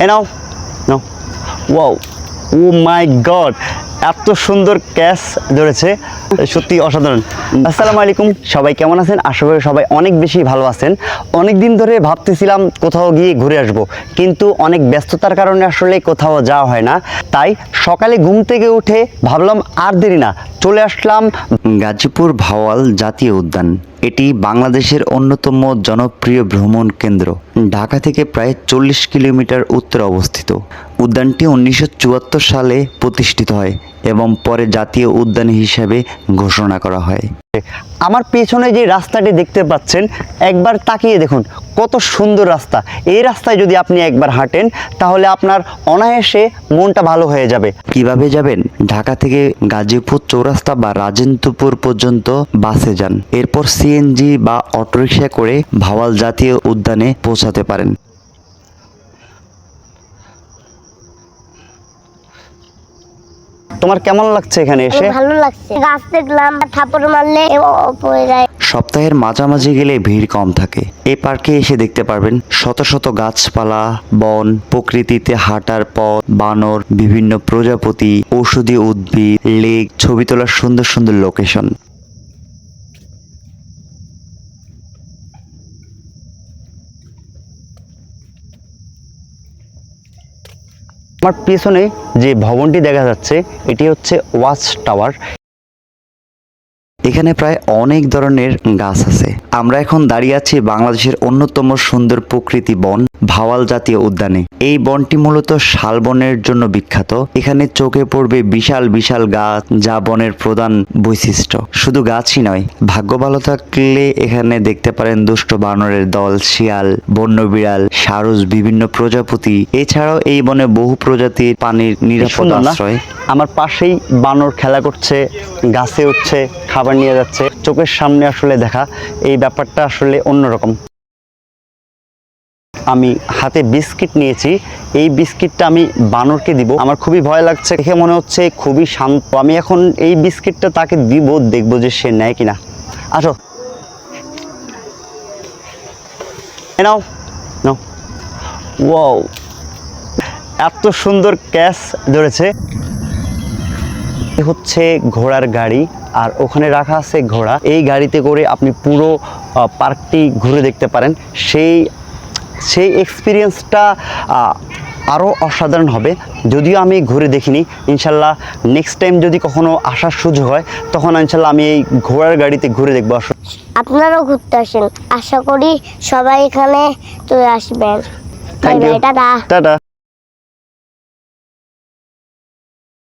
এই নাও নাও। ওয়াও, ও মাই গড, এত সুন্দর ক্যাচ ধরেছে, সত্যি অসাধারণ। আসসালামু আলাইকুম, সবাই কেমন আছেন? আশা করি সবাই অনেক বেশি ভালো আছেন। অনেক দিন ধরে ভাবতেছিলাম কোথাও গিয়ে ঘুরে আসব, কিন্তু অনেক ব্যস্ততার কারণে আসলে কোথাও যাওয়া হয় না। তাই সকালে ঘুম থেকে উঠে ভাবলাম আর দেরি না, চলে আসলাম গাজীপুর ভাওয়াল জাতীয় উদ্যান। এটি বাংলাদেশের অন্যতম জনপ্রিয় ভ্রমণ কেন্দ্র। ঢাকা থেকে প্রায় 40 কিলোমিটার উত্তরে অবস্থিত। উদ্যানটি 1974 সালে প্রতিষ্ঠিত হয় এবং পরে জাতীয় উদ্যান হিসেবে ঘোষণা করা হয়। আমার পেছনে যে রাস্তাটি দেখতে পাচ্ছেন, একবার তাকিয়ে দেখুন কত সুন্দর রাস্তা। এই রাস্তায় যদি আপনি একবার হাঁটেন তাহলে আপনার অনায়াসে মনটা ভালো হয়ে যাবে। কিভাবে যাবেন? ঢাকা থেকে গাজীপুর চৌরাস্তা বা রাজেন্দ্রপুর পর্যন্ত বাসে যান, এরপর সিএনজি বা অটোরিকশা করে ভাওয়াল জাতীয় উদ্যানে পৌঁছাতে পারেন। তোমার কেমন লাগছে এখানে এসে? ভালো লাগছে, গাছ দেখলাম, থাপড় মারলে পড়ে যায়। সপ্তাহের মাঝামাঝি গেলে ভিড় কম থাকে। এই পার্কে এসে দেখতে পারবেন শত শত গাছপালা, বন, প্রকৃতিতে হাঁটার পথ, বানর, বিভিন্ন প্রজাপতি, ঔষধি উদ্ভিদ, লেক, ছবি তোলার সুন্দর সুন্দর লোকেশন। আমার পেছনে যে ভবনটি দেখা যাচ্ছে এটি হচ্ছে ওয়াচ টাওয়ার। এখানে প্রায় অনেক ধরনের গাছ আছে। আমরা এখন দাঁড়িয়ে আছি বাংলাদেশের অন্যতম সুন্দর প্রকৃতি বন ভাওয়াল জাতীয় উদ্যানে। এই বনটি মূলত শালবনের জন্য বিখ্যাত। এখানে চোখে পড়বে বিশাল বিশাল গাছ, যা বনের প্রধান বৈশিষ্ট্য। শুধু গাছই নয়, ভাগ্য ভালো থাকলে এখানে দেখতে পারেন দুষ্ট বানরের দল, শিয়াল, বন্য বিড়াল, সারস, বিভিন্ন প্রজাপতি। এছাড়াও এই বনে বহু প্রজাতির পানির নিরাপদ আশ্রয়। আমার পাশেই বানর খেলা করছে, গাছে উঠছে, খাবার নিয়ে যাচ্ছে। চোখের সামনে আসলে দেখা এই ব্যাপারটা আসলে অন্যরকম। আমি হাতে বিস্কিট নিয়েছি, এই বিস্কিটটা আমি বানরকে দিব। আমার খুবই ভয় লাগছে, দেখে মনে হচ্ছে খুবই শান্ত। আমি এখন এই বিস্কিটটা তাকে দিব, দেখবো যে সে নেয় কিনা। আসো, নাও নাও। ওয়াও, এত সুন্দর ক্যাচ ধরেছে। হচ্ছে ঘোড়ার গাড়ি, আর ওখানে রাখা আছে ঘোড়া। এই গাড়িতে করে আপনি পুরো পার্কটি ঘুরে দেখতে পারেন। সেই এক্সপিরিয়েন্সটা আরও অসাধারণ হবে। যদিও আমি ঘুরে দেখিনি, ইনশাল্লাহ নেক্সট টাইম যদি কখনো আসার সুযোগ হয় তখন ইনশাল্লাহ আমি এই ঘোড়ার গাড়িতে ঘুরে দেখবো। আপনারাও ঘুরতে আসেন, আশা করি সবাই এখানে চলে আসবেন। Thank you, tata.